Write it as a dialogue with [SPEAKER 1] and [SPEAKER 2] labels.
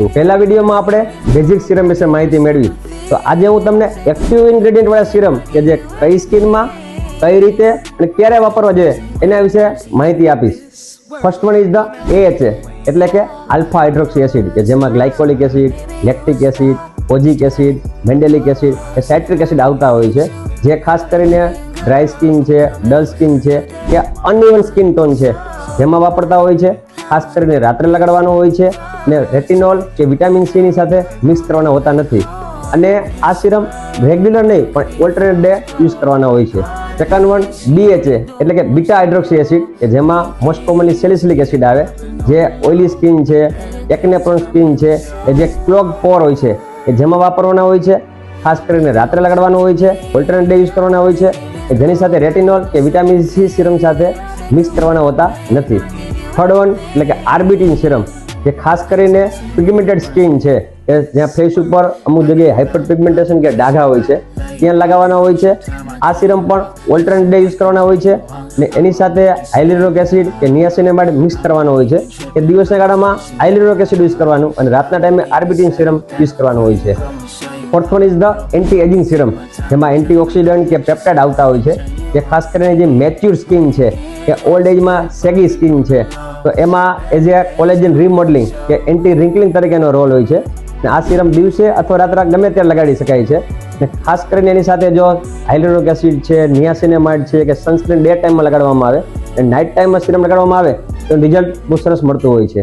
[SPEAKER 1] તો પહેલા વિડીયોમાં આપણે બેઝિક સિરમ વિશે માહિતી મેળવી. તો આજે હું તમને એક્ટિવ ઇન્ગ્રેડિયન્ટ વાળા સિરમ કે જે કઈ સ્કિનમાં કઈ રીતે અને ક્યારે વાપરવા જોઈએ એના વિશે માહિતી આપીશ. First one is the AHA એટલે કે આલ્ફા હાઇડ્રોક્સી એસિડ કે જેમાં glycolic acid, lactic acid, kojic acid, mandelic acid કે સાઇટ્રિક એસિડ આવતા હોય છે, જે ખાસ કરીને ડ્રાય સ્કિન છે, ડલ સ્કિન છે કે અનઇવન સ્કિન ટોન છે જેમાં વાપરતા હોય છે. ખાસ કરીને રાત્રે લગાડવાનો હોય છે ને રેટિનોલ કે વિટામિન સી ની સાથે મિક્સ કરવાના હોતા નથી. અને આ સિરમ રેગ્યુલર નહીં પણ ઓલ્ટરનેટ ડે યુઝ કરવાના હોય છે. સેકન્ડ વન BHA એટલે કે બીટા હાઇડ્રોક્સી એસિડ કે જેમાં મોસ્ટ કોમનલી સેલિસિલિક એસિડ આવે, જે ઓઇલી સ્કિન છે, એકને પ્રોન સ્કિન છે કે જે ક્લોગ પોર હોય છે કે જેમાં વાપરવાના હોય છે. ખાસ કરીને રાત્રે લગાડવાનું હોય છે, ઓલ્ટરનેટ ડે યુઝ કરવાના હોય છે કે જેની સાથે રેટિનોલ કે વિટામિન સી સિરમ સાથે મિક્સ કરવાના હોતા નથી. થર્ડ વન એટલે કે આર્બિટિન સિરમ જે ખાસ કરીને પિગમેન્ટેડ સ્કિન છે કે જ્યાં ફેસ ઉપર અમુક જગ્યાએ હાઇપર પિગમેન્ટેશન કે ડાઘા હોય છે ત્યાં લગાવવાના હોય છે. આ સિરમ પણ ઓલ્ટરનેટ ડે યુઝ કરવાના હોય છે ને એની સાથે હાઇલ્યુરોનિક એસિડ કે નિયાસિનેમાઇડ મિક્સ કરવાનો હોય છે કે દિવસના ગાળામાં હાઇલ્યુરોનિક એસિડ યુઝ કરવાનું અને રાતના ટાઈમે આર્બિટિન સિરમ યુઝ કરવાનું હોય છે. Fourth one is the anti ageing serum જેમાં એન્ટીઓક્સિડન્ટ કે પેપ્ટાઇડ આવતા હોય છે, જે ખાસ કરીને જે મેચ્યોર સ્કિન છે કે ઓલ્ડ એજમાં સેગી સ્કિન છે તો એમાં એઝ એ કોલેજન રિમોડલિંગ કે એન્ટી રિંકલિંગ તરીકેનો રોલ હોય છે. આ સિરમ દિવસે અથવા રાત્રે ગમે ત્યારે લગાડી શકાય છે. ખાસ કરીને એની સાથે જો હાઇલ્યુરોનિક એસિડ છે, નિયાસિનેમાઇડ છે કે સનસ્ક્રીન ડે ટાઈમમાં લગાડવામાં આવે અને નાઇટ ટાઈમમાં સિરમ લગાડવામાં આવે તો રિઝલ્ટ બહુ સરસ મળતું હોય છે.